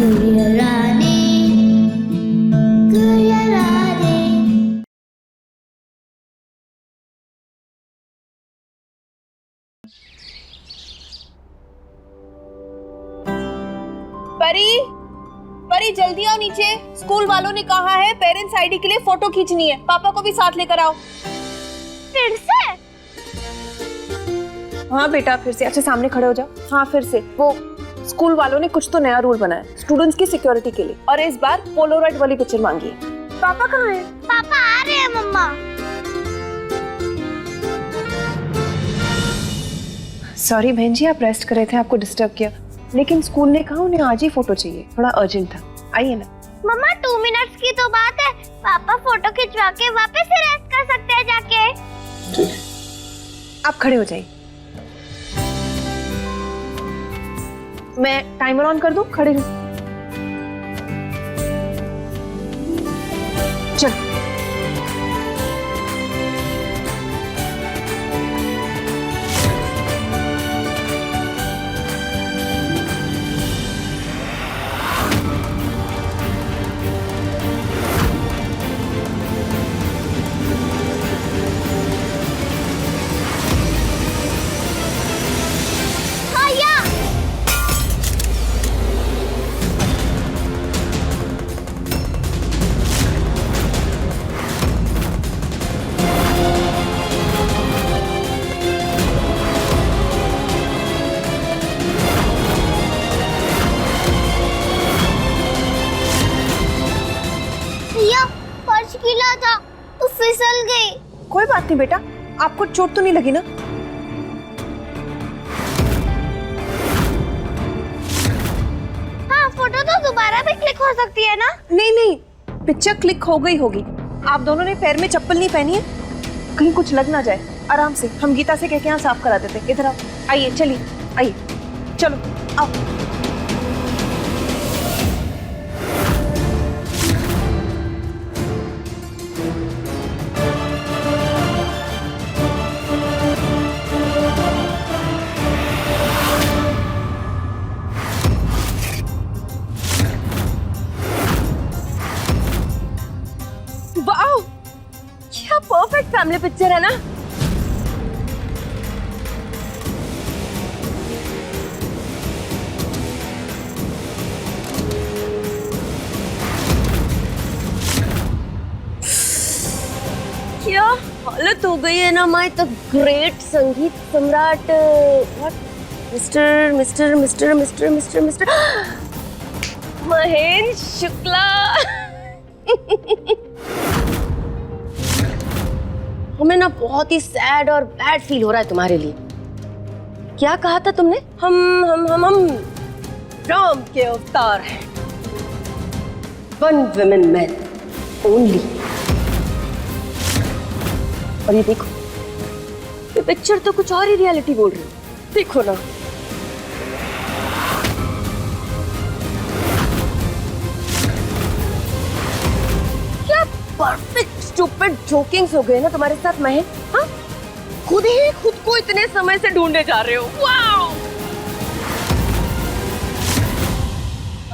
गुड़िया राधे। परी, परी जल्दी आओ नीचे। स्कूल वालों ने कहा है पेरेंट्स आईडी के लिए फोटो खींचनी है। पापा को भी साथ लेकर आओ। फिर से? हाँ बेटा फिर से। अच्छा सामने खड़े हो जाओ। हाँ फिर से। वो स्कूल वालों ने कुछ तो नया रूल बनाया स्टूडेंट्स की सिक्योरिटी के लिए, और इस बार पोलोराइड वाली पिक्चर मांगी है। पापा कहाँ हैं? पापा आ रहे हैं मम्मा। सॉरी बहन जी, आप रेस्ट कर रहे थे, आपको डिस्टर्ब किया, लेकिन स्कूल ने कहा उन्हें आज ही फोटो चाहिए, थोड़ा अर्जेंट था। आइए ना। मम्मा 2 मिनट्स की तो बात है, पापा फोटो खिंचवा के वापस से रेस्ट कर सकते हैं जाके। आप खड़े हो जाइए। मैं टाइमर ऑन कर दूं? खड़े रहो। चल। फर्श गीला था तो फिसल गई। कोई बात नहीं बेटा, आपको चोट तो नहीं लगी ना? हाँ, फोटो तो दोबारा भी क्लिक हो सकती है ना? नहीं नहीं, पिक्चर क्लिक हो गई होगी। आप दोनों ने पैर में चप्पल नहीं पहनी है, कहीं कुछ लग ना जाए। आराम से, हम गीता से कह के यहाँ साफ करा देते। इधर आओ, आइए, चलिए आइए, चलो आओ। वाओ, क्या परफेक्ट फैमिली पिक्चर है ना? क्या हालत हो गई है ना माय द ग्रेट संगीत सम्राट मिस्टर महेंद्र शुक्ला। हमें ना बहुत ही सैड और बैड फील हो रहा है तुम्हारे लिए। क्या कहा था तुमने? हम राम के अवतार हैं। 1 women man only। और ये देखो, ये पिक्चर तो कुछ और ही रियलिटी बोल रही है। देखो ना, क्या परफेक्ट स्टूपिड जोकिंग्स हो गए ना तुम्हारे साथ महेश। हाँ, खुद ही खुद को इतने समय से ढूंढने जा रहे हो। वाओ!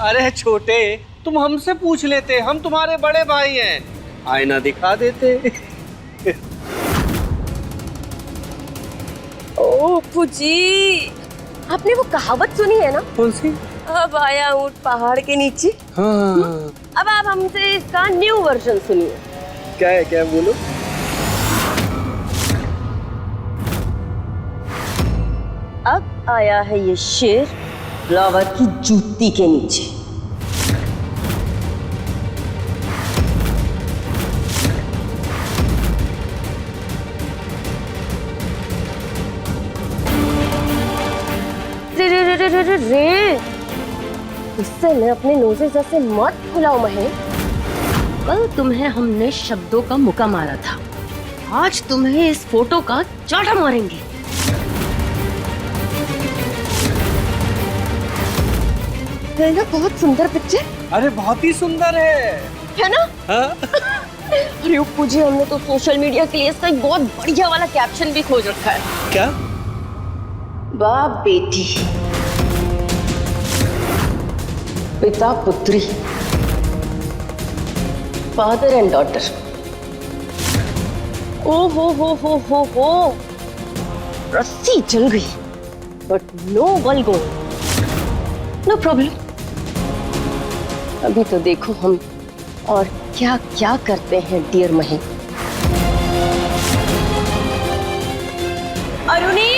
अरे छोटे, तुम हमसे पूछ लेते, हम तुम्हारे बड़े भाई हैं, आईना दिखा देते। ओह फूजी, आपने वो कहावत सुनी है ना? कौन सी? अब आया ऊंट पहाड़ के नीचे। हाँ। अब आप हमसे इसका न्यू वर्जन सुनिए। क्या है, क्या बोलो? अब आया है ये शेर रावण की जूती के नीचे। रे, इससे मैं अपने नोज़ेस जैसे मत फुलाओ महेश। कल तुम्हें हमने शब्दों का मुक्का मारा था, आज तुम्हें इस फोटो का चाटा मारेंगे। है ना बहुत सुंदर पिक्चर? अरे बहुत ही सुंदर है ना? हाँ? अरे उपू जी, हमने तो सोशल मीडिया के लिए इसका एक बहुत बढ़िया वाला कैप्शन भी खोज रखा है। क्या? बाप बेटी पिता पुत्री, फादर एंड डॉटर। ओ हो, रस्सी जल गई, बट नो बलगो, नो प्रॉब्लम। अभी तो देखो हम और क्या क्या करते हैं dear Mahesh. Aruni,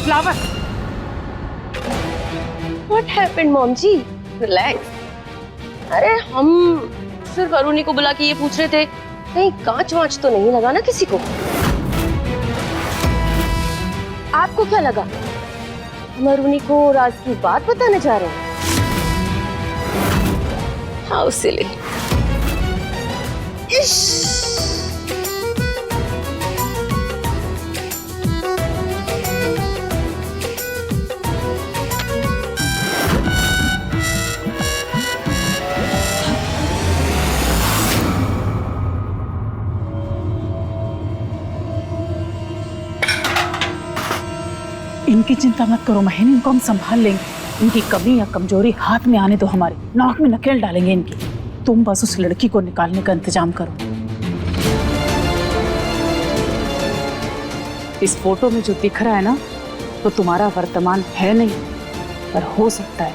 flower, what happened mom ji? Relax. अरे हम सिर्फ अरुणी को बुला के ये पूछ रहे थे कहीं कांच वांच तो नहीं लगा ना किसी को। आपको क्या लगा हम अरुणी को राज की बात बताने जा रहे हैं? How silly. इनकी चिंता मत करो महीन, इनको हम संभाल लेंगे। इनकी कमी या कमजोरी हाथ में आने दो, हमारे नाक में नकेल डालेंगे इनकी। तुम बस उस लड़की को निकालने का इंतजाम करो। इस फोटो में जो दिख रहा है ना, तो तुम्हारा वर्तमान है नहीं, पर हो सकता है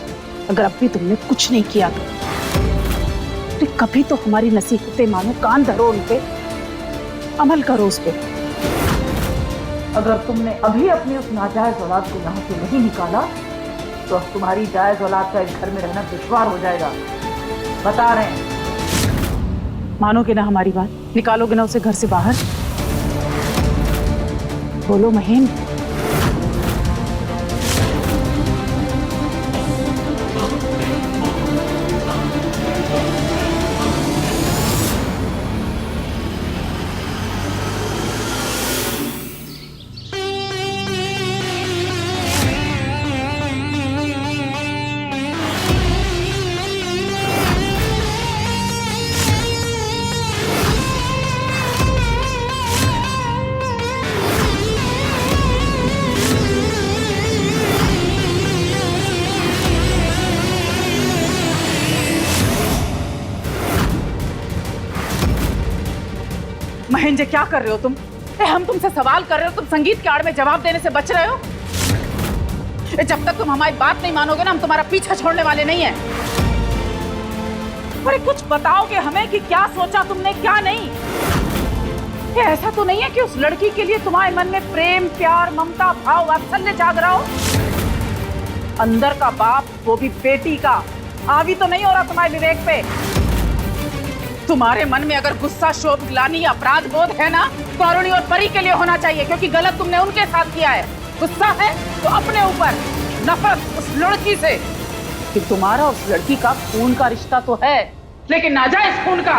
अगर अब भी तुमने कुछ नहीं किया तो कभी तो हमारी नसीहतें मानो, कान धरो उन पे, अमल करो उस पे। अगर तुमने अभी अपने उस नाजायज औलाद को यहाँ से नहीं निकाला तो अब तुम्हारी जायज औलाद का इस घर में रहना दुश्वार हो जाएगा, बता रहे हैं। मानोगे ना हमारी बात? निकालोगे ना उसे घर से बाहर? बोलो महीन। महेंद्र, क्या कर रहे हो तुम? हम तुमसे सवाल कर रहे हो, तुम संगीत के आड़ में जवाब देने से बच रहे हो। जब तक तुम हमारी बात नहीं मानोगे ना, हम तुम्हारा पीछा छोड़ने वाले नहीं हैं। अरे कुछ बताओगे हमें कि क्या सोचा तुमने, क्या नहीं? ये ऐसा तो नहीं है कि उस लड़की के लिए तुम्हारे मन में प्रेम, प्यार, ममता, भाव, वात्सल्य जाग रहा हो? अंदर का बाप, वो भी बेटी का, हावी तो नहीं हो रहा तुम्हारे विवेक पे? तुम्हारे मन में अगर गुस्सा, शोभ, ग्लानि, अपराध बोध है ना, तो अरुणी और परी के लिए होना चाहिए, क्योंकि गलत तुमने उनके साथ किया है। गुस्सा है तो अपने ऊपर, नफरत उस लड़की से कि तुम्हारा उस लड़की का खून का रिश्ता तो है, लेकिन नाजायज खून का।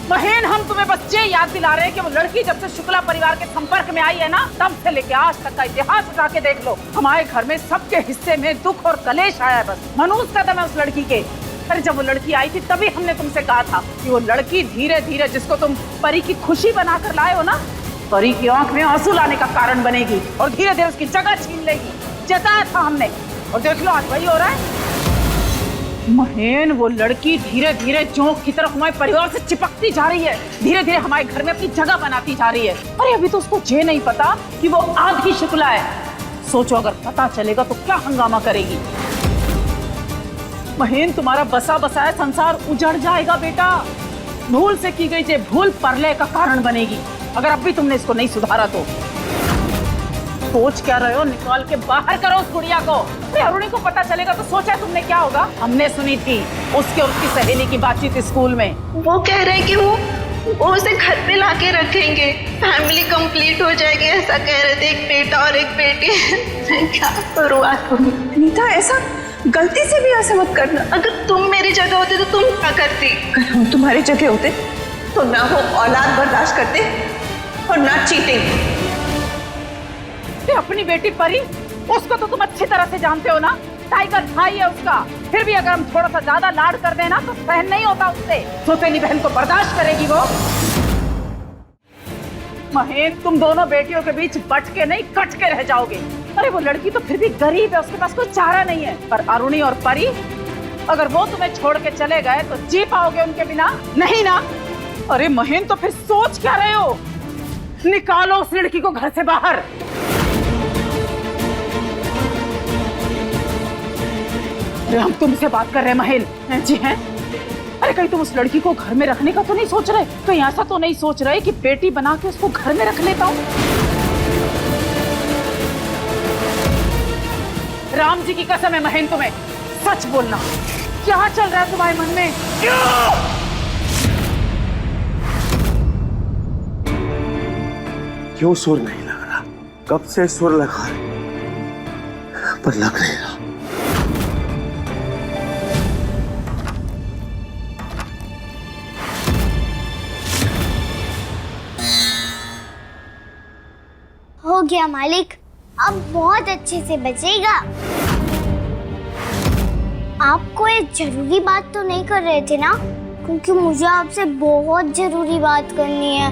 महेन, हम तुम्हें बस ये याद दिला रहे हैं कि वो लड़की जब से शुक्ला परिवार के संपर्क में आई है ना, तब से लेके आज तक का इतिहास उठा के देख लो, हमारे घर में सबके हिस्से में दुख और कलेश आया है। बस मनूस कदम है उस लड़की के। अरे जब वो लड़की आई थी तभी हमने तुमसे कहा था कि वो लड़की धीरे धीरे, जिसको तुम परी की खुशी बनाकर लाए हो ना, परी की आंख में आंसू लाने का कारण बनेगी और धीरे धीरे उसकी जगह छीन लेगी। जताया था हमने, और देख लो आज वही हो रहा है। महेन, वो लड़की धीरे धीरे जोंक की तरफ हमारे परिवार से चिपकती जा रही है, धीरे धीरे हमारे घर में अपनी जगह बनाती जा रही है। अरे अभी तो उसको ये नहीं पता कि वो आधी शुक्ला है। सोचो अगर पता चलेगा तो क्या हंगामा करेगी। महेन, तुम्हारा बसा बसाया संसार उजड़ जाएगा बेटा। भूल से की गई ये भूल परलय का कारण बनेगी अगर अब भी तुमने इसको नहीं सुधारा तो। सोच क्या रहे हो? निकाल के बाहर करो उस गुड़िया को। अरुणी को पता चलेगा तो सोचा तुमने क्या होगा? हमने सुनी थी उसके उसकी सहेली की बातचीत स्कूल में। वो कह रहे हैं कि वो उसे घर पे लाके रखेंगे, फैमिली कंप्लीट हो जाएगी, ऐसा कह रहे थे। एक बेटा और एक बेटी। क्या करूँ नीता, ऐसा गलती से भी ऐसा मत करना। अगर तुम मेरी जगह होते तो तुम क्या करती? अगर हम तुम्हारी जगह होते तो ना वो औलाद बर्दाश्त करते और ना चीटिंग। अपनी बेटी परी, उसको तो तुम अच्छी तरह से जानते हो ना, टाइगर भाई है उसका। फिर भी अगर हम थोड़ा सा ज्यादा लाड कर देना तो सहन नहीं होता उससे। सौतेली बहन को बर्दाश्त करेगी वो? महेंद्र, तुम दोनों बेटियों के बीच बट के नहीं कट के रह जाओगे। अरे वो लड़की तो फिर भी गरीब है, उसके पास कोई चारा नहीं है। पर अरुणी और परी, अगर वो तुम्हें छोड़ के चले गए तो जी पाओगे उनके बिना? नहीं ना। अरे महेंद्र, तो फिर सोच क्या रहे हो? निकालो उस लड़की को घर से बाहर। अरे हम तुमसे बात कर रहे हैं महेंद्र। जी हैं? अरे कहीं तुम उस लड़की को घर में रखने का तो नहीं सोच रहे? कहीं ऐसा तो नहीं सोच रहे कि बेटी बना के उसको घर में रख लेता हूं? राम जी की कसम है महेंद्र, तुम्हें सच बोलना, क्या चल रहा है तुम्हारे मन में? क्यों सुर नहीं लग रहा? कब से सुर लगा रहे पर लग नहीं रहा। हो गया मालिक, अब बहुत अच्छे से बचेगा। आप कोई जरूरी बात तो नहीं कर रहे थे ना? क्योंकि मुझे आपसे बहुत जरूरी बात करनी है।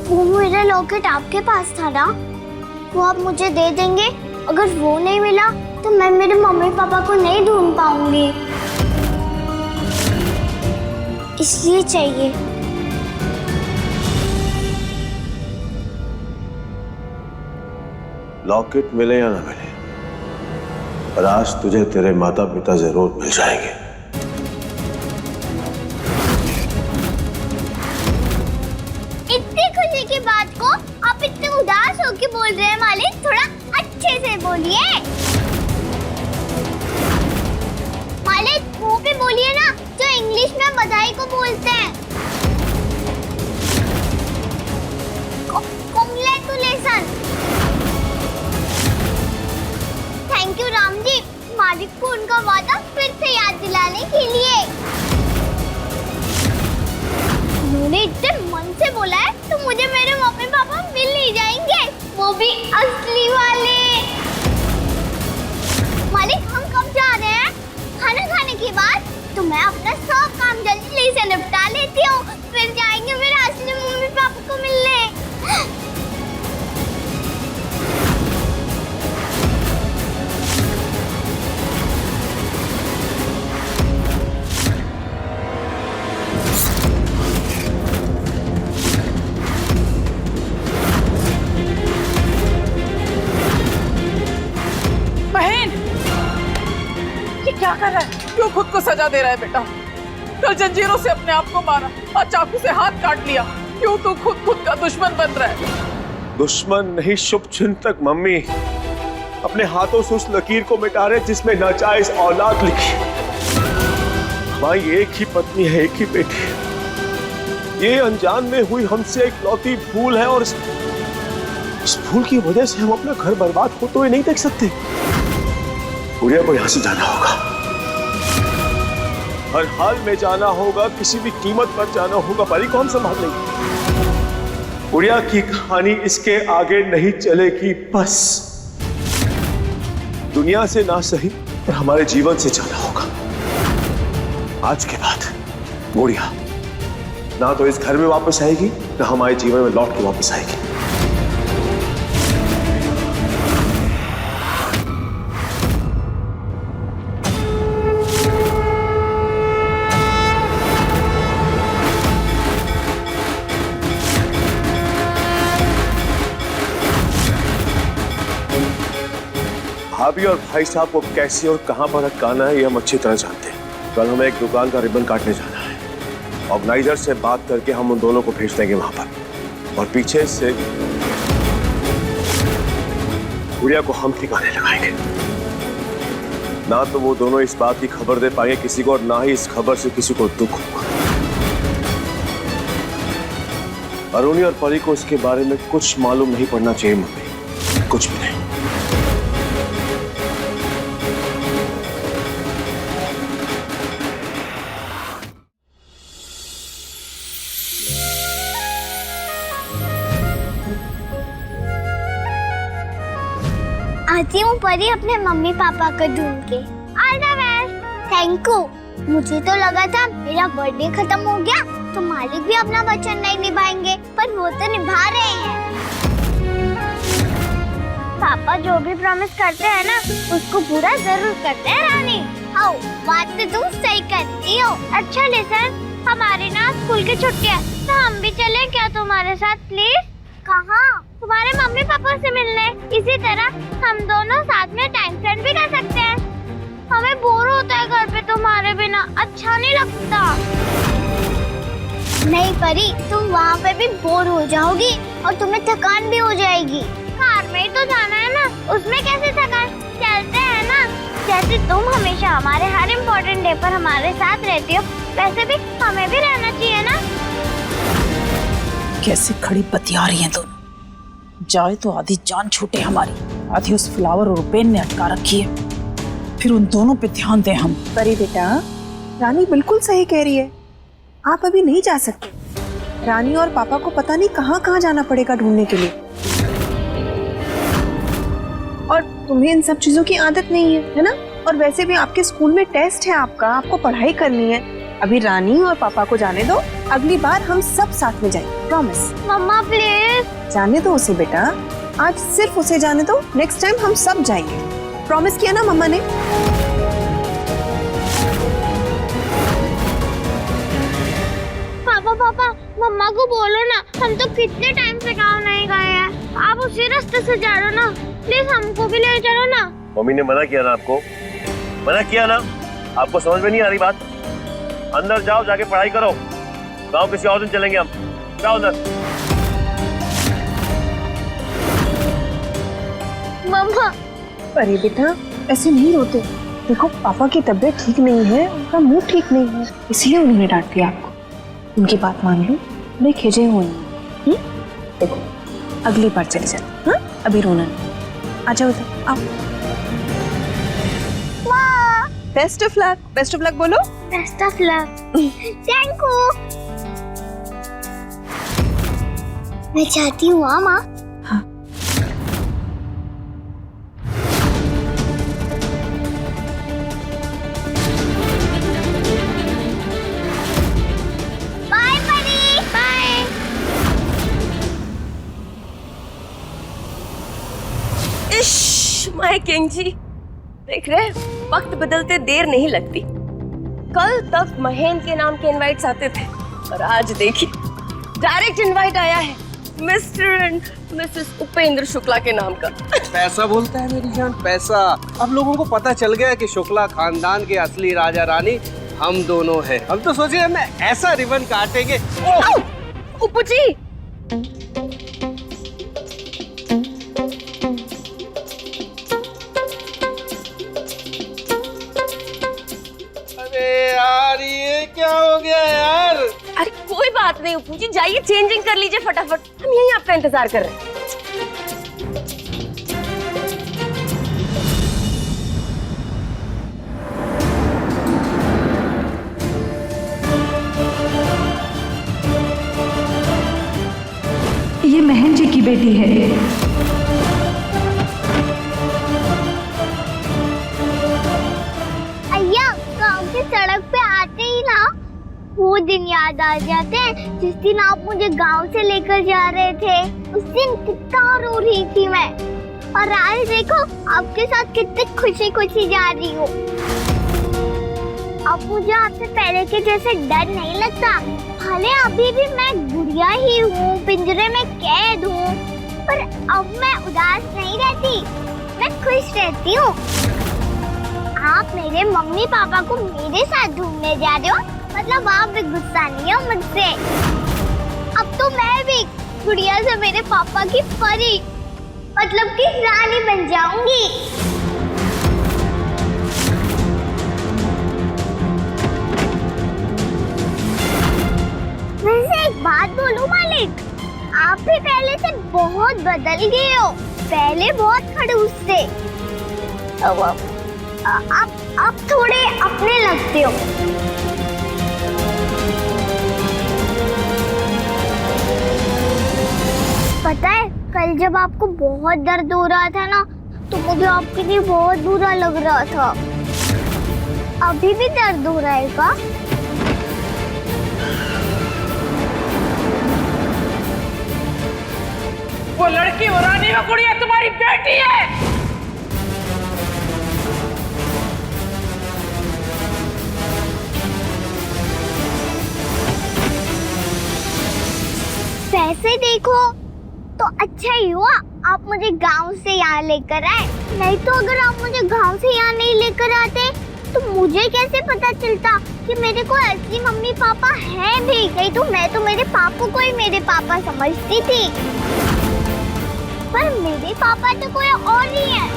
वो मेरा लॉकेट आपके पास था ना, वो आप मुझे दे देंगे? अगर वो नहीं मिला तो मैं मेरे मम्मी पापा को नहीं ढूंढ पाऊंगी, इसलिए चाहिए। लॉकेट मिले या ना मिले, पर आज तुझे तेरे माता पिता जरूर मिल जाएंगे। इतनी खुशी की बात को आप इतने उदास होकर बोल रहे हैं मालिक, थोड़ा अच्छे से बोलिए। मालिक वो भी बोलिए ना जो इंग्लिश में बधाई को बोलते हैं। Congratulation. Thank you Ram ji, मालिक को उनका वादा फिर से याद दिलाने के लिए। उन्होंने इतने मन से बोला है तो मुझे मेरे मम्मी पापा मिल ही जाएंगे, वो भी असली वाले। मालिक हम कब जा रहे हैं? खाना खाने के बाद? तो मैं अपना सब काम जल्दी से निपटा लेती हूँ, फिर जाएंगे मेरे असली मम्मी पापा को मिलने। क्या कर रहा है? क्यों खुद को सजा दे रहा है बेटा? कल जंजीरों से अपने आप को मारा, आज चाकू से हाथ काट लिया। क्यों तू खुद का दुश्मन बन रहा है? दुश्मन नहीं, शुभ चिंतक। मम्मी अपने हाथों से उस लकीर को मिटा रहे जिसमें नाजायज औलाद लिखी। हमारी एक ही पत्नी है, एक ही बेटी है। ये अनजान में हुई हमसे एक लौती भूल है, और इस भूल की वजह से हम अपना घर बर्बाद होते हुए नहीं देख सकते। गुड़िया को यहां से जाना होगा, हर हाल में जाना होगा, किसी भी कीमत पर जाना होगा। परी को हम संभाल लेंगे। गुड़िया की कहानी इसके आगे नहीं चलेगी। बस दुनिया से ना सही पर हमारे जीवन से जाना होगा। आज के बाद गुड़िया ना तो इस घर में वापस आएगी, ना हमारे जीवन में लौट के वापस आएगी। भाभी और भाई साहब को कैसे और कहां पर अटकाना है ये हम अच्छी तरह जानते हैं। कल हमें एक दुकान का रिबन काटने जाना है। ऑर्गेनाइजर से बात करके हम उन दोनों को भेज देंगे वहां पर, और पीछे से गुड़िया को हम ठिकाने लगाएंगे। ना तो वो दोनों इस बात की खबर दे पाएंगे किसी को, और ना ही इस खबर से किसी को दुख होगा। अरुणी और परी को इसके बारे में कुछ मालूम नहीं पड़ना चाहिए मम्मी, कुछ भी नहीं। आती हूँ परी अपने मम्मी पापा को ढूंढ के। All the best. Thank you. मुझे तो लगा था मेरा बर्थडे खत्म हो गया, तो मालिक भी अपना वचन नहीं निभाएंगे, पर वो तो निभा रहे हैं। पापा जो भी प्रॉमिस करते हैं ना, उसको पूरा जरूर करते हैं रानी। आओ, बात तो तुम सही करती हो। अच्छा लिसन, हमारी ना स्कूल की छुट्टी है, तो हम भी चलें क्या तुम्हारे साथ प्लीज? कहाँ? तुम्हारे मम्मी पापा से मिलने। इसी तरह हम दोनों साथ में टाइम स्पेंड भी कर सकते हैं। हमें बोर होता है घर पे तुम्हारे बिना, अच्छा नहीं लगता। नहीं परी, तुम वहाँ पे भी बोर हो जाओगी और तुम्हें थकान भी हो जाएगी। कार में ही तो जाना है ना, उसमें कैसे थकान? चलते हैं ना। जैसे तुम हमेशा हमारे हर इम्पोर्टेंट डे पर हमारे साथ रहती हो, वैसे भी हमें भी रहना चाहिए ना। कैसे खड़ी बतिया रही हैं दोनों। जाए तो आधी जान छूटे हमारी, आधी उस फ्लावर और पेन ने अटका रखी है। फिर उन दोनों पे ध्यान दें हम। परी बेटा, रानी बिल्कुल सही कह रही है। आप अभी नहीं जा सकते। रानी और पापा को पता नहीं कहाँ कहाँ जाना पड़ेगा ढूंढने के लिए। और तुम्हें इन सब चीजों की आदत नहीं है ना? और वैसे भी आपके स्कूल में टेस्ट है आपका, आपको पढ़ाई करनी है। अभी रानी और पापा को जाने दो, अगली बार हम सब साथ में जाएंगे, प्रॉमिस। Mamma please. जाने दो उसे बेटा, आज सिर्फ उसे जाने दो, नेक्स्ट टाइम हम सब जाएंगे। प्रॉमिस किया ना मम्मा ने? पापा, मम्मा को बोलो ना, हम तो कितने टाइम से गाँव नहीं गए हैं। आप उसी रास्ते से जा रहे हो ना, प्लीज हमको भी ले चलो ना। मम्मी ने मना किया ना आपको, मना किया ना। आपको समझ में नहीं आ रही बात? अंदर जाओ, जाके पढ़ाई करो। गाँव किसी और दिन चलेंगे हम। जाओ अंदर। मम्मा। अरे बेटा, ऐसे नहीं रोते। देखो पापा की तबीयत ठीक नहीं है, उनका मूड ठीक नहीं है, इसलिए उन्होंने डांट दिया आपको। उनकी बात मान लो, मैं खिजे हुई हूँ। देखो अगली बार चले जाओ, हाँ? अभी रोना नहीं। आ जाओ इधर, आओ। Best of luck, best of luck बोलो। Best of luck. Thank you. मैं चाहती हूँ मामा। हाँ। बाय परी। बाय। इश माय किंग जी, देख रहे हैं, वक्त बदलते देर नहीं लगती। कल तक महेंद्र के नाम के इनवाइट्स आते थे, और आज देखिए डायरेक्ट इनवाइट आया है mister and Mrs Upendra Shukla के नाम का। पैसा बोलता है मेरी जान, पैसा। अब लोगों को पता चल गया कि शुक्ला खानदान के असली राजा रानी हम दोनों हैं। हम तो सोचे हम ऐसा रिबन काटेंगे। उपू जी, अरे यार, ये क्या हो गया यार? अरे कोई बात नहीं उपू जी, जाइए चेंजिंग कर लीजिए फटाफट, हम यहीं आपका इंतजार कर रहे हैं। ये महन जी की बेटी है। अय्या, गांव की सड़क पे आते ही ना वो दिन याद आ जाते हैं जिस दिन आप मुझे गांव से लेकर जा रहे थे। उस दिन कितना रो रही थी मैं, और आज देखो आपके साथ कितनी खुशी खुशी जा रही हूँ। अब मुझे आपसे पहले के जैसे डर नहीं लगता। भले अभी भी मैं गुड़िया ही हूँ, पिंजरे में कैद हूँ, पर अब मैं उदास नहीं रहती, मैं खुश रहती हूँ। आप मेरे मम्मी पापा को मेरे साथ ढूंढने जा रहे हो, मतलब आप भी गुस्सा नहीं हो मुझसे। अब तो मैं भी गुड़िया से मेरे पापा की परी, मतलब कि रानी बन जाऊंगी। वैसे एक बात बोलूं मालिक, आप भी पहले से बहुत बदल गए हो। पहले बहुत खड़ूस थे, आप थोड़े अपने लगते हो। पता है, कल जब आपको बहुत दर्द हो रहा था ना, तो मुझे आपके लिए बहुत बुरा लग रहा था। अभी भी दर्द हो रहा है क्या? लड़की, वो रानी, वो गुड़िया तुम्हारी बेटी है। वैसे देखो तो अच्छा ही हुआ आप मुझे गांव से यहाँ लेकर आए, नहीं तो अगर आप मुझे गांव से यहाँ नहीं लेकर आते तो मुझे कैसे पता चलता कि मेरे को असली मम्मी पापा हैं भी। नहीं तो मैं तो मेरे पापा को ही मेरे पापा समझती थी, पर मेरे पापा तो कोई और ही है।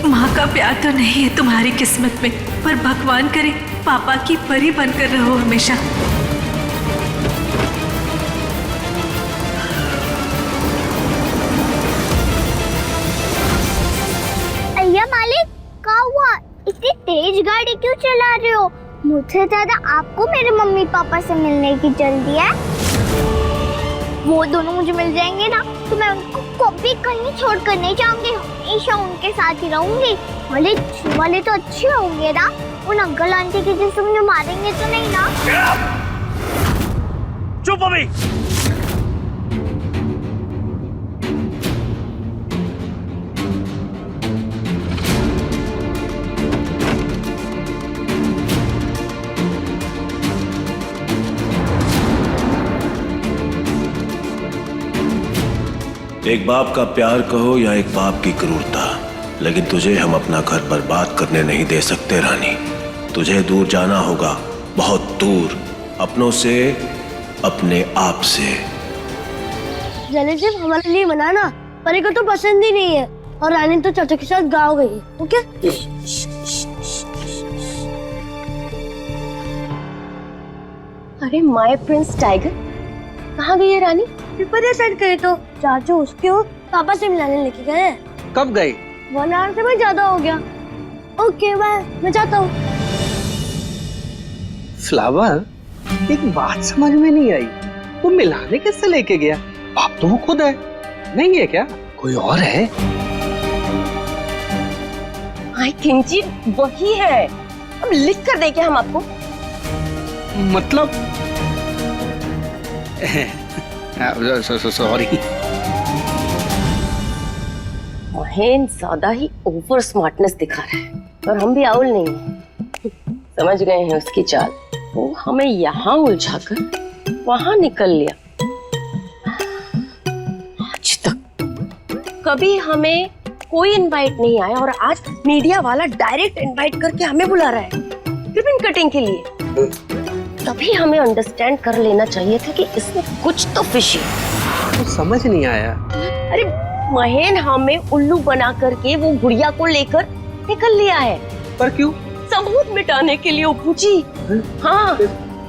माँ का प्यार तो नहीं है तुम्हारी किस्मत में, पर भगवान करे पापा की परी बनकर रहो हमेशा। अय्या मालिक, क्या हुआ? इतनी तेज गाड़ी क्यों चला रहे हो? मुझसे ज्यादा आपको मेरे मम्मी पापा से मिलने की जल्दी है। वो दोनों मुझे मिल जाएंगे ना तो मैं उनको कभी कहीं छोड़कर नहीं जाऊंगी, हमेशा उनके साथ ही रहूंगी। वाले तो अच्छे होंगे ना, उन अंकल आंटी के जैसे मुझे मारेंगे तो नहीं ना? चुप अभी। एक बाप का प्यार कहो या एक बाप की क्रूरता, लेकिन तुझे हम अपना घर बर्बाद करने नहीं दे सकते रानी। तुझे दूर जाना होगा, बहुत दूर, अपनों से, अपने आप से। रिलेटिव हमारे लिए बनाना, परी को तो पसंद ही नहीं है और रानी तो चाचा के साथ गाँव गई है। ओके? अरे माय प्रिंस टाइगर, कहाँ गई है रानी? पेपर साइड गए तो चाचू उसके और पापा से मिलाने लेके गए। कब गए? 1 आवर से भी ज्यादा हो गया। ओके बाय, मैं जाता हूँ। फ्लावर, एक बात समझ में नहीं आई, वो मिलाने किससे लेके गया? बाप तो वो खुद है, नहीं है क्या? कोई और है? आई थिंक जी वही है। अब लिख कर देंगे हम आपको। मतलब सॉरी। महेन ज्यादा ही ओवर स्मार्टनेस दिखा रहा है, और हम भी आउल नहीं हैं। समझ गए हैं उसकी चाल। वो हमें यहाँ उलझाकर वहां निकल लिया। आज तक कभी हमें कोई इनवाइट नहीं आया और आज मीडिया वाला डायरेक्ट इनवाइट करके हमें बुला रहा है रिबन कटिंग के लिए। तभी हमें अंडरस्टैंड कर लेना चाहिए था कि इसमें कुछ तो फिशी है। तो समझ नहीं आया। अरे महेन हमें उल्लू बना करके वो गुड़िया को लेकर निकल लिया है। पर क्यों? सबूत मिटाने के लिए ओपूजी। हाँ,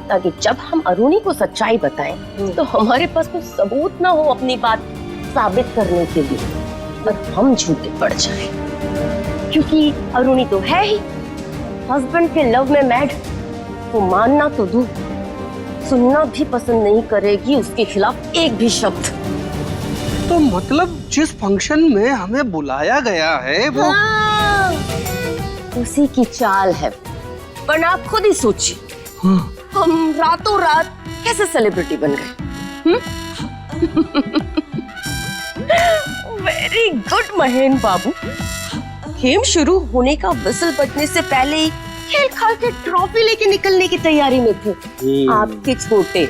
ताकि जब हम अरुणी को सच्चाई बताएं तो हमारे पास कोई सबूत ना हो अपनी बात साबित करने के लिए, और हम झूठे पड़ जाएं। क्योंकि अरुणी तो है ही हस्बैंड के लव में मैड। वो मानना तो दूर, सुनना भी पसंद नहीं करेगी उसके खिलाफ एक भी शब्द। तो मतलब जिस फंक्शन में हमें बुलाया गया है वो हाँ, उसी की चाल है। पर आप खुद ही सोचिए, हम रातों रात कैसे सेलिब्रिटी बन गए। वेरी गुड महेन बाबू। गेम शुरू होने का विसल बजने से पहले ही खेल खाल के ट्रॉफी लेके निकलने की तैयारी में थे आपके छोटे।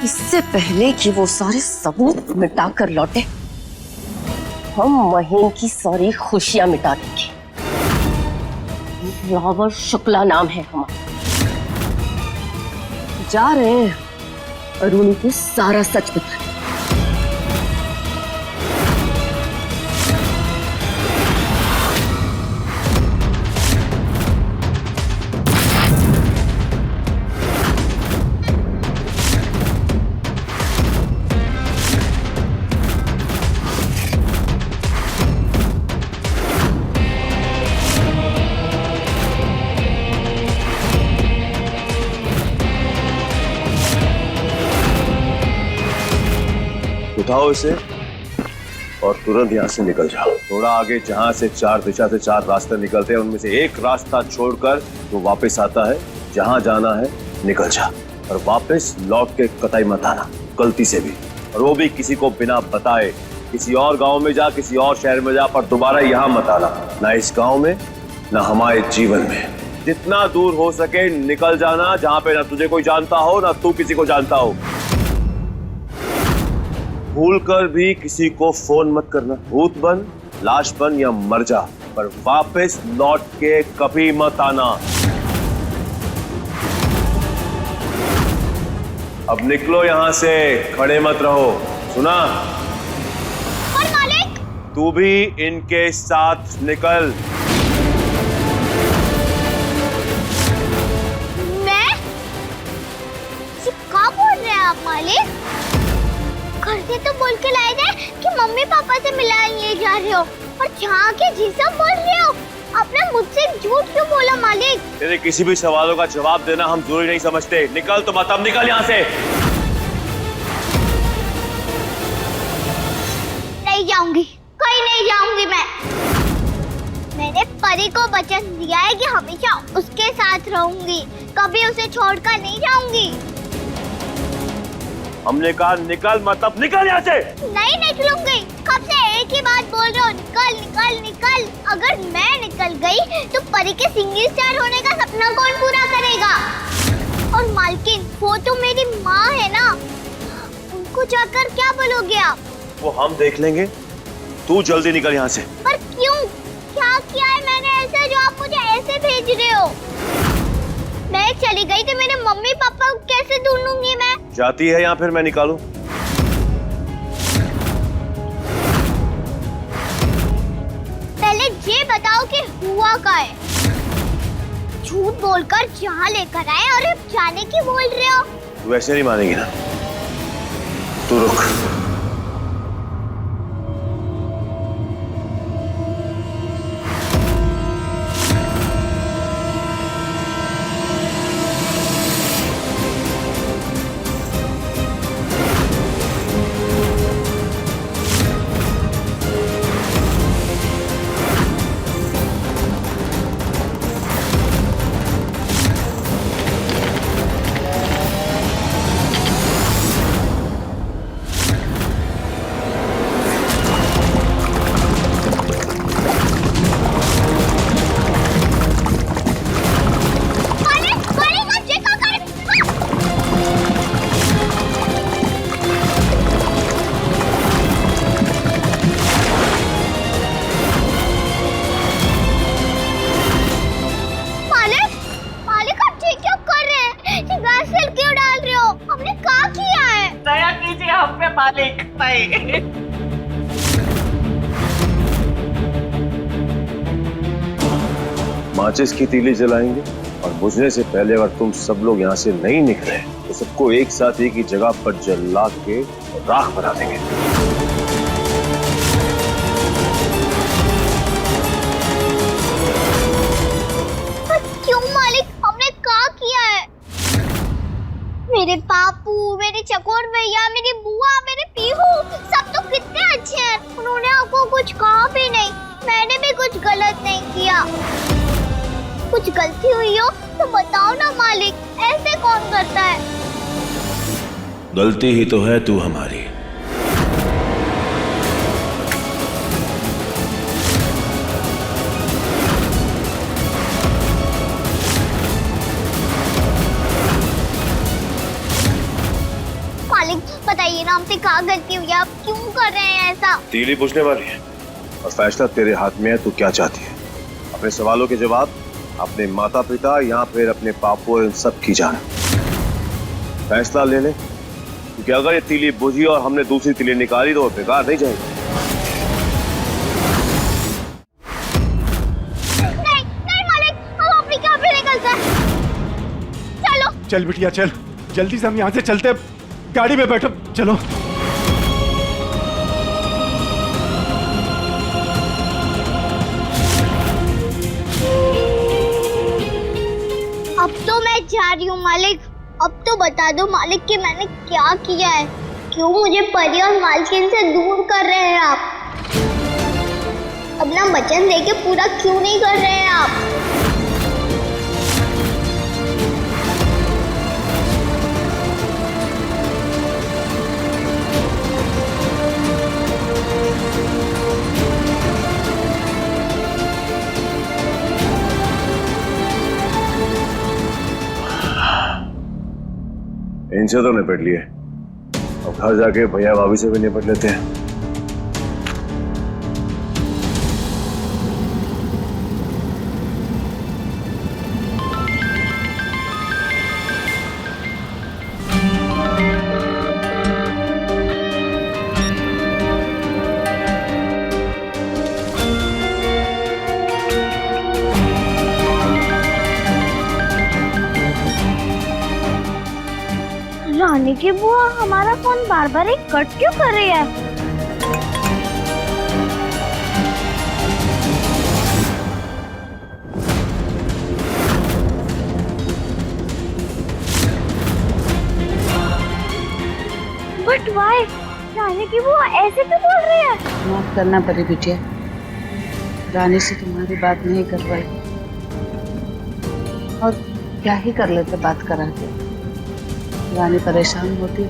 इससे पहले कि वो सारे सबूत मिटा कर लौटे, हम महेन की सारी खुशियां मिटा देंगे। फ्लावर शुक्ला नाम है हमारा। जा रहे हैं अरुणी को सारा सच बताने। उठाओ इसे और तुरंत यहाँ से निकल जाओ। थोड़ा आगे जहाँ से 4 दिशा से 4 रास्ते निकलते हैं, उनमें से एक रास्ता छोड़कर तो वापस आता है। जहाँ जाना है निकल जा, और वापस लौट के कतई मत आना गलती से भी, और वो भी किसी को बिना बताए। किसी और गांव में जा, किसी और शहर में जा, पर दोबारा यहाँ मत आना, ना इस गांव में ना हमारे जीवन में। जितना दूर हो सके निकल जाना, जहाँ पे ना तुझे कोई जानता हो ना तू किसी को जानता हो। भूल कर भी किसी को फोन मत करना। भूत बन, लाश बन या मर जा, पर वापस लौट के कभी मत आना। अब निकलो यहाँ से, खड़े मत रहो, सुना? और मालिक, तू भी इनके साथ निकल। मैं? ये क्या बोल रहे हैं आप मालिक? घर से तो बोल के लाए थे कि मम्मी पापा से मिलाने जा रहे हो, और जहाँ के जी सब बोल रहे हो। आपने मुझसे झूठ क्यों बोला मालिक? तेरे किसी भी सवालों का जवाब देना हम जरूरी नहीं समझते। निकल तो मत, अब निकल यहाँ से। नहीं जाऊंगी, कहीं नहीं जाऊंगी मैं। मैंने परी को वचन दिया है कि हमेशा उसके साथ रहूंगी, कभी उसे छोड़कर नहीं जाऊंगी। हमने कहा निकल मत, अब निकल यहाँ से। नहीं निकलूंगी, कब से एक ही बात बोल रहे हो, निकल निकल निकल। अगर मैं निकल गई तो परी के सिंगिंग स्टार होने का सपना कौन पूरा करेगा? और मालकिन, वो तो मेरी माँ है ना, उनको जाकर क्या बोलोगे आप? वो हम देख लेंगे, तू जल्दी निकल यहाँ से। पर क्यों? क्या किया है मैंने ऐसा जो आप मुझे ऐसे भेज रहे हो? मैं चली गई तो मेरे मम्मी पापा को कैसे ढूंढूंगी मैं? जाती है या फिर मैं निकालूं? पहले ये बताओ कि हुआ क्या है? झूठ बोलकर जहाँ लेकर आए और अब जाने की बोल रहे हो? तू ऐसे नहीं मानेगी ना, तू रुक। मालिक नहीं। माचिस की तीली जलाएंगे और बुझने से पहले अगर तुम सब लोग यहाँ से नहीं निकले तो सबको एक साथ एक ही जगह पर जला के राख बना देंगे। क्यों मालिक, हमने क्या किया है? मेरे पापू, मेरे चकोर भैया, मेरी बुआ, मेरे पीहू सब तो कितने अच्छे हैं। उन्होंने आपको कुछ कहा भी नहीं, मैंने भी कुछ गलत नहीं किया। कुछ गलती हुई हो तो बताओ ना मालिक, ऐसे कौन करता है? गलती ही तो है तू हमारी। मालिक बताइए ना, हमसे क्या गलती हुई? आप क्यों कर रहे हैं ऐसा? तीली बुझने वाली है और फैसला तेरे हाथ में है। तू क्या चाहती है? अपने सवालों के जवाब अपने माता पिता या फिर अपने पापू और इन सब की जान। फैसला ले ले, क्योंकि अगर ये तीली बुझी और हमने दूसरी तीली निकाली तो वो बेकार नहीं जाएगी। नहीं नहीं मालिक, हम अपनी क्या भी निकलते हैं। चलो चल बिटिया चल, जल्दी से हम यहाँ से चलते हैं। गाड़ी में बैठो, चलो। अब तो मैं जा रही हूँ मालिक। अब तो बता दो मालिक कि मैंने क्या किया है। क्यों मुझे परी और मालकिन से दूर कर रहे हैं आप? अपना वचन देके पूरा क्यों नहीं कर रहे हैं आप? इनसे तो निपट लिए, अब घर जाके भैया भाभी से भी निपट लेते हैं। रानी की बुआ हमारा फोन बार बार ही कट क्यों कर रही है? But why? रानी की बुआ ऐसे क्यों बोल रही है? माफ करना पड़ी बिटिया, रानी से तुम्हारी बात नहीं कर पाई, और क्या ही कर लेते बात करा के। रानी परेशान होती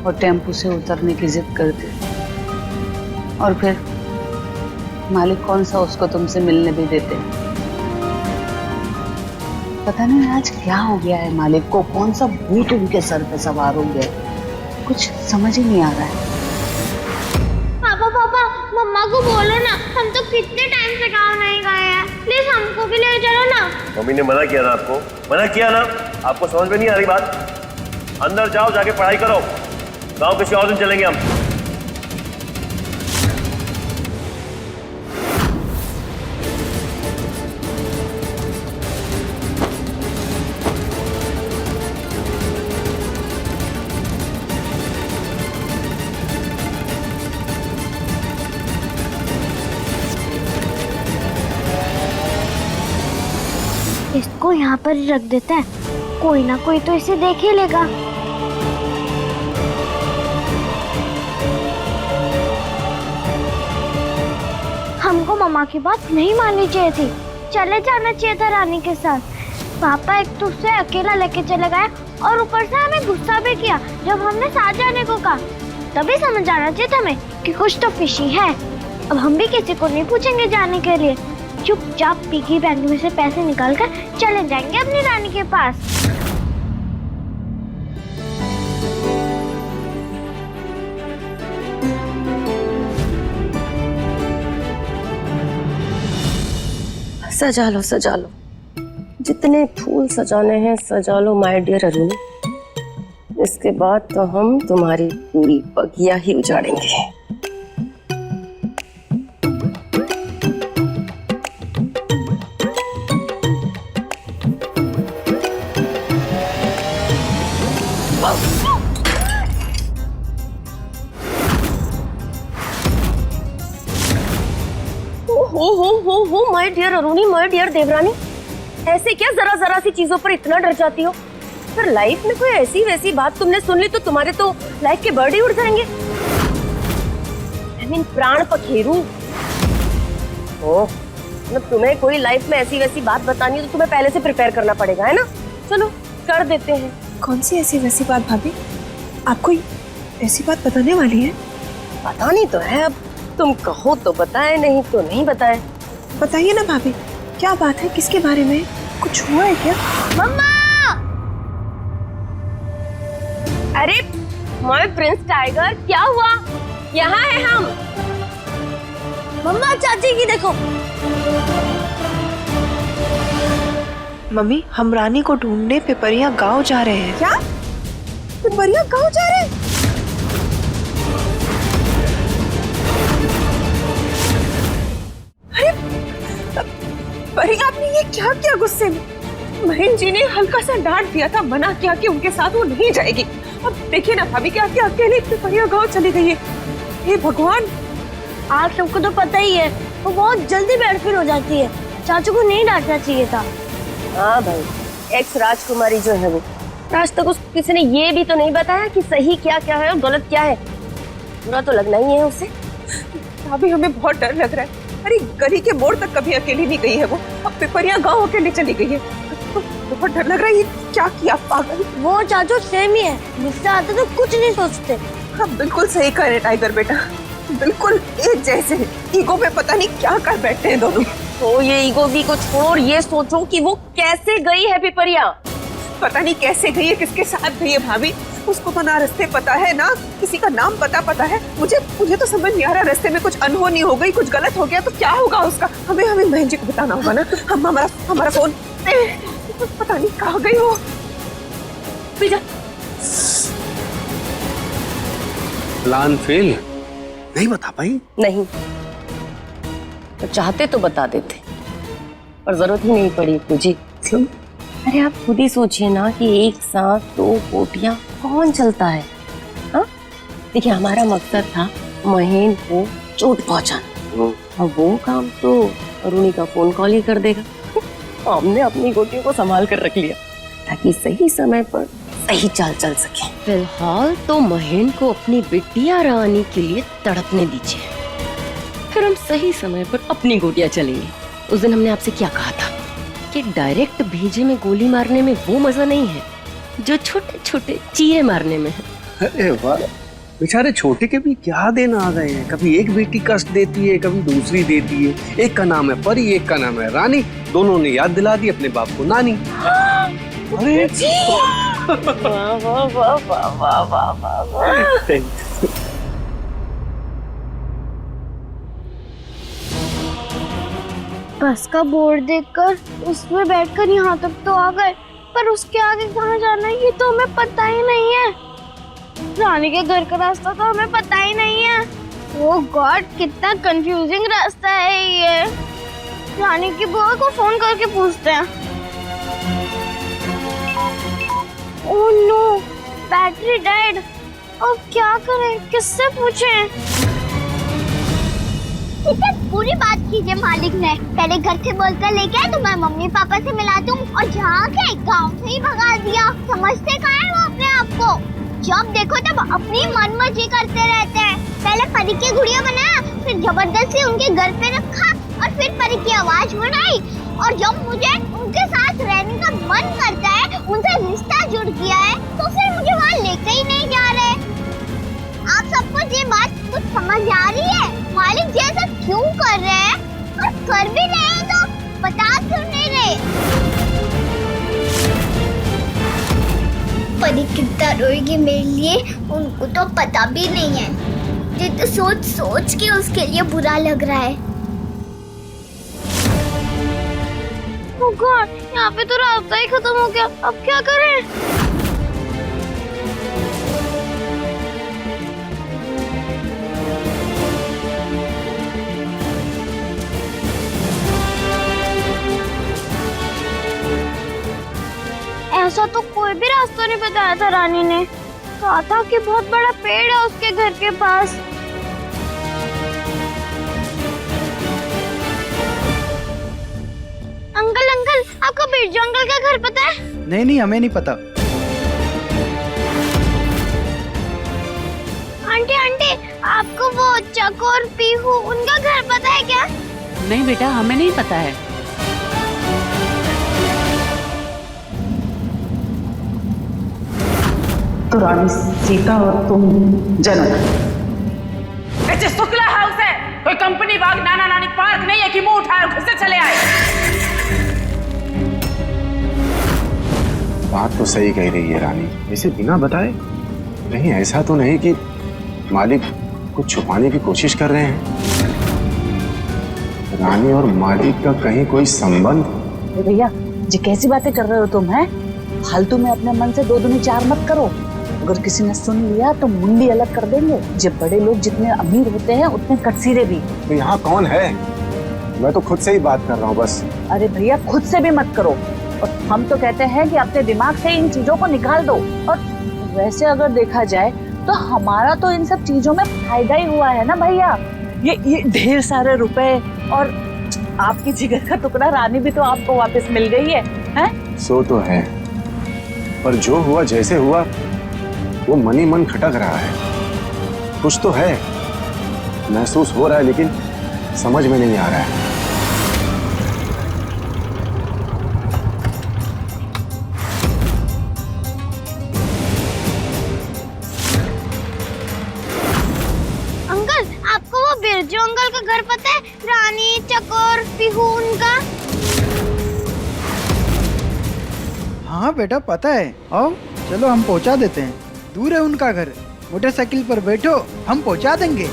और टेम्पो से उतरने की जिद करती, और फिर मालिक कौन सा उसको तुमसे मिलने भी देते। पता नहीं आज क्या हो गया है मालिक को, कौन सा भूत उनके सर पे सवार हो गया, कुछ समझ ही नहीं आ रहा है। पापा पापा, मम्मा को बोलो ना, हम तो कितने टाइम से गाँव नहीं गए हैं, प्लीज हमको भी ले चलो ना। मम्मी ने मना किया ना आपको, मना किया ना, आपको समझ में नहीं आ रही बात? अंदर जाओ, जाके पढ़ाई करो, गांव किसी और दिन चलेंगे हम। इसको यहाँ पर ही रख देते हैं, कोई ना कोई तो इसे देख ही लेगा। हमको मम्मा की बात नहीं माननी चाहिए थी, चले जाना चाहिए था रानी के साथ। पापा एक तो उसे अकेला लेके चले गए और ऊपर से हमें गुस्सा भी किया जब हमने साथ जाने को कहा। तभी समझ आना चाहिए था हमें कि कुछ तो फिशी है। अब हम भी किसी को नहीं पूछेंगे जाने के लिए, चुपचाप पिगी बैंक में से पैसे निकालकर चले जाएंगे अपनी रानी के पास। सजा लो सजा लो, जितने फूल सजाने हैं सजा लो माय डियर अरुणी। इसके बाद तो हम तुम्हारी पूरी बगिया ही उजाड़ेंगे। Oh my dear Aruni, my dear देवरानी, ऐसे क्या जरा जरा सी चीजों पर इतना डर जाती हो? फिर लाइफ में कोई ऐसी वैसी बात तुमने सुन ली तो तुम्हारे तो लाइफ के बर्ड ही उड़ जाएंगे। I mean, प्राण पखेरु। ओह, मतलब तुम्हें कोई लाइफ में ऐसी वैसी बात बतानी है तो तुम्हें पहले से प्रिपेयर करना पड़ेगा, है ना? चलो कर देते हैं। कौन सी ऐसी वैसी बात भाभी? आप कोई ऐसी बात बताने वाली है? बतानी तो है, अब तुम कहो तो बताए, नहीं तो नहीं बताए। बताइए ना भाभी, क्या बात है, किसके बारे में, कुछ हुआ है क्या? मम्मा! अरे माय प्रिंस टाइगर, क्या हुआ? यहाँ है हम। मम्मा चाची की देखो। मम्मी, हम रानी को ढूंढने पिपरिया गांव जा रहे हैं। क्या? पिपरिया गांव जा रहे हैं? अरे आपने ये क्या किया गुस्से में? महेंद्र जी ने हल्का सा डांट दिया था, मना किया कि उनके साथ वो नहीं जाएगी। अब देखिए ना भाभी, क्या क्या अकेले पिपरिया गांव चली गई है। हे भगवान! आप सबको तो पता ही है, वो बहुत जल्दी बेडफिर हो जाती है। चाचू को नहीं डांटना चाहिए था। हाँ भाई, एक्स राजकुमारी जो है वो, आज तक उसको किसी ने ये भी तो नहीं बताया कि सही क्या क्या है और गलत क्या है। बुरा तो लगना ही है उसे। भाभी हमें बहुत डर लग रहा है, अरे गली के मोड़ तक कभी अकेली नहीं गई है वो, अब पिपरिया गांव अकेले चली गई है। तो बहुत डर लग रहा है, ये क्या किया पागल। वो चाचू सेम ही है, गुस्से आते तो कुछ नहीं सोचते। हाँ बिल्कुल सही कह रहे टाइगर बेटा, बिल्कुल एक जैसे। ईगो में पता नहीं क्या कर बैठते हैं दोनों। तो ये ईगो भी को छोड़, ये सोचो कि वो कैसे गई है पिपरिया। पता नहीं कैसे गई है, किसके साथ गई है भाभी। उसको तो ना रास्ते पता है ना किसी का नाम पता है। मुझे तो समझ नहीं आ रहा, रास्ते में कुछ अनहोनी हो गई, कुछ गलत हो गया तो क्या होगा उसका। हमें बहन जी को बताना होगा ना। हम हमारा फोन पता नहीं कहाँ गई वो। प्लान फेल, नहीं बता पाई। नहीं तो चाहते तो बता देते, पर जरूरत ही नहीं पड़ी पूजी। अरे आप खुद ही सोचिए ना कि एक साथ 2 बोटियां कौन चलता है। हाँ देखिए, हमारा मकसद था महेंद्र को चोट पहुंचाना, और वो काम तो अरुणी का फोन कॉल ही कर देगा। हमने अपनी गोटियों को संभाल कर रख लिया ताकि सही समय पर सही चाल चल सके। फिलहाल तो महेंद्र को अपनी बिटिया रानी के लिए तड़पने दीजिए, फिर हम सही समय पर अपनी गोटियां चलेंगे। उस दिन हमने आपसे क्या कहा था कि डायरेक्ट भेजे में गोली मारने में वो मजा नहीं है जो छोटे छोटे चीरे मारने में है। अरे वाह, बेचारे छोटे के भी क्या दिन आ गए हैं। कभी एक बेटी कष्ट देती है, कभी दूसरी देती है। एक का नाम है परी, एक का नाम है रानी। दोनों ने याद दिला दी अपने बाप को नानी। अरे वाह वाह वाह वाह वाह वाह वाह वाह। बस का बोर्ड देखकर उसमें बैठकर यहाँ तक तो आ गए, पर उसके आगे कहाँ जाना है ये तो हमें पता ही नहीं है। रानी के घर का रास्ता तो हमें पता ही नहीं है। ओह गॉड, कितना कंफ्यूजिंग रास्ता है ये। रानी की बुआ को फोन करके पूछते हैं। Oh no, battery dead. अब क्या करें, किससे पूछें? इसे पूरी बात कीजिए मालिक ने। पहले घर से बोलकर लेके आए तो मैं मम्मी पापा से मिला दूं, और जहाँ के गांव से ही भगा दिया। समझते कहाँ है वो अपने आप को? जब देखो तब अपनी मनमर्जी करते रहते हैं। पहले परी की गुड़िया बनाया, फिर जबरदस्ती उनके घर पे रखा, और फिर परी की आवाज बनाई। और जब मुझे उनके साथ रहने का मन करता है, उनसे रिश्ता जुड़ गया है, तो फिर मुझे वहाँ लेके ही नहीं जा रहे। आप सबको ये बात कुछ समझ आ रही है? मालिक जी ऐसा क्यों कर रहे हैं? और कर भी रहे हैं तो बता क्यों नहीं रहे? परी कितना रोएगी मेरे लिए, उनको तो पता भी नहीं है। ये तो सोच सोच के उसके लिए बुरा लग रहा है। ओह गॉड, यहाँ पे तो रास्ता ही खत्म हो गया। अब क्या करें? ऐसा तो कोई भी रास्ता नहीं बताया था रानी ने। कहा था कि बहुत बड़ा पेड़ है उसके घर के पास। अंकल, आपको बिरजू अंकल का घर पता है? नहीं, हमें नहीं पता। आंटी, आपको वो चक और पीहू उनका घर पता है क्या? नहीं बेटा, हमें नहीं पता है। तो रानी सीता और तुम जनक। ऐसे शुक्ला हाउस है, कोई कंपनी बाग नाना नानी पार्क नहीं है कि मुंह उठाए और घर से चले आए। बात तो सही कह रही है रानी। इसे बिना बताए कहीं ऐसा तो नहीं कि मालिक कुछ छुपाने की कोशिश कर रहे हैं? रानी और मालिक का कहीं कोई संबंध? भैया जी कैसी बातें कर रहे हो तुम? हैं फालतू में अपने मन से 2 दूनी 4 मत करो। अगर किसी ने सुन लिया तो मुंडी अलग कर देंगे। जब बड़े लोग जितने अमीर होते हैं उतने कटसीरे भी। तो यहाँ कौन है? मैं तो खुद से ही बात कर रहा हूँ बस। अरे भैया खुद से भी मत करो, और हम तो कहते हैं कि अपने दिमाग से इन चीजों को निकाल दो। और वैसे अगर देखा जाए तो हमारा तो इन सब चीजों में फायदा ही हुआ है ना भैया। ये ढेर सारे रुपए और आपकी जिगर का टुकड़ा रानी भी तो आपको वापस मिल गई है? सो तो है, पर जो हुआ जैसे हुआ वो मन ही मन खटक रहा है। कुछ तो है, महसूस हो रहा है, लेकिन समझ में नहीं आ रहा है। अंकल, आपको वो बिरजू अंकल का घर पता है? रानी, चकोर, पीहू उनका। हाँ बेटा पता है। आओ चलो हम पहुंचा देते हैं। दूर है उनका घर। मोटरसाइकिल पर बैठो, हम पहुंचा देंगे।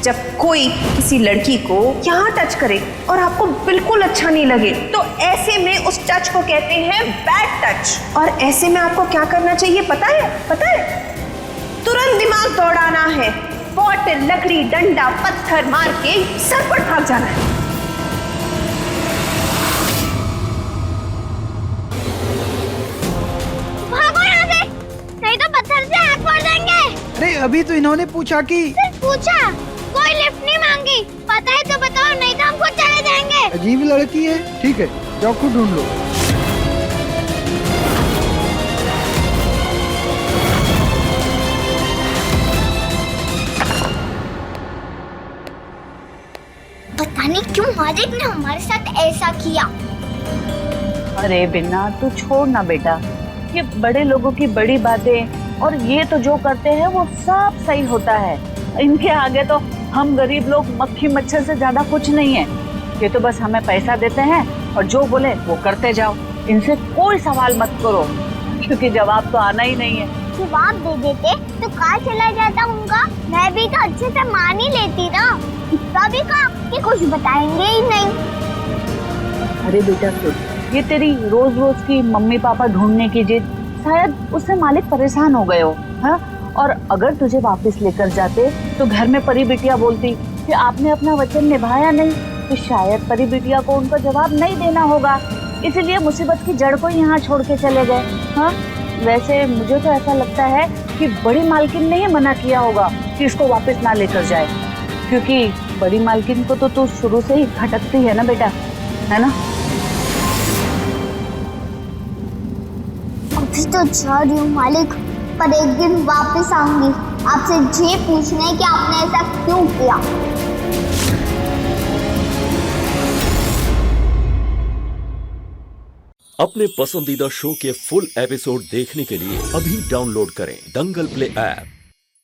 जब कोई किसी लड़की को यहाँ टच करे और आपको बिल्कुल अच्छा नहीं लगे, तो ऐसे में उस टच को कहते हैं बैड टच। और ऐसे में आपको क्या करना चाहिए पता है? पता है? तुरंत दिमाग दौड़ाना है, बॉटल, लकड़ी, डंडा, पत्थर मार के सर पर भाग जाना है। भागो यहाँ से, नहीं तो पत्थर से आग फोड़ देंगे। अरे अभी तो इन्होंने पूछा कि। सिर्फ पूछा, कोई लिफ्ट नहीं मांगी। पता है तो बताओ, नहीं तो हम खुद चले जाएंगे। अजीब लड़की है। ठीक है, जाओ खुद ढूंढ लो। पता नहीं क्यों मालिक ने हमारे साथ ऐसा किया। अरे बिन्ना तू छोड़ ना बेटा, ये बड़े लोगों की बड़ी बातें, और ये तो जो करते हैं वो सब सही होता है। इनके आगे तो हम गरीब लोग मक्खी मच्छर से ज्यादा कुछ नहीं है। ये तो बस हमें पैसा देते हैं और जो बोले वो करते जाओ। इनसे कोई सवाल मत करो, क्योंकि जवाब तो आना ही नहीं है। जवाब दे देते तो कहाँ चला जाता उनका? मैं भी तो अच्छे से मान ही लेती ना। इतना भी कहा कि कुछ बताएंगे ही नहीं। अरे बेटा सुन, ये तेरी रोज रोज की मम्मी पापा ढूंढने की जिद, शायद उससे मालिक परेशान हो गए हो। हाँ, और अगर तुझे वापस लेकर जाते तो घर में परी बिटिया बोलती कि आपने अपना वचन निभाया नहीं, तो शायद परी बिटिया को उनका जवाब नहीं देना होगा, इसलिए मुसीबत की जड़ को यहाँ छोड़ के चले गए। हाँ, वैसे मुझे तो ऐसा लगता है कि बड़ी मालकिन ने ही मना किया होगा कि इसको वापस ना लेकर जाए, क्योंकि बड़ी मालकिन को तो तू शुरू से ही खटकती है ना बेटा, है ना? अभी तो जा रही हूँ मालिक, पर एक दिन वापस आऊंगी आपसे ये पूछने कि आपने ऐसा क्यों किया। अपने पसंदीदा शो के फुल एपिसोड देखने के लिए अभी डाउनलोड करें दंगल प्ले ऐप।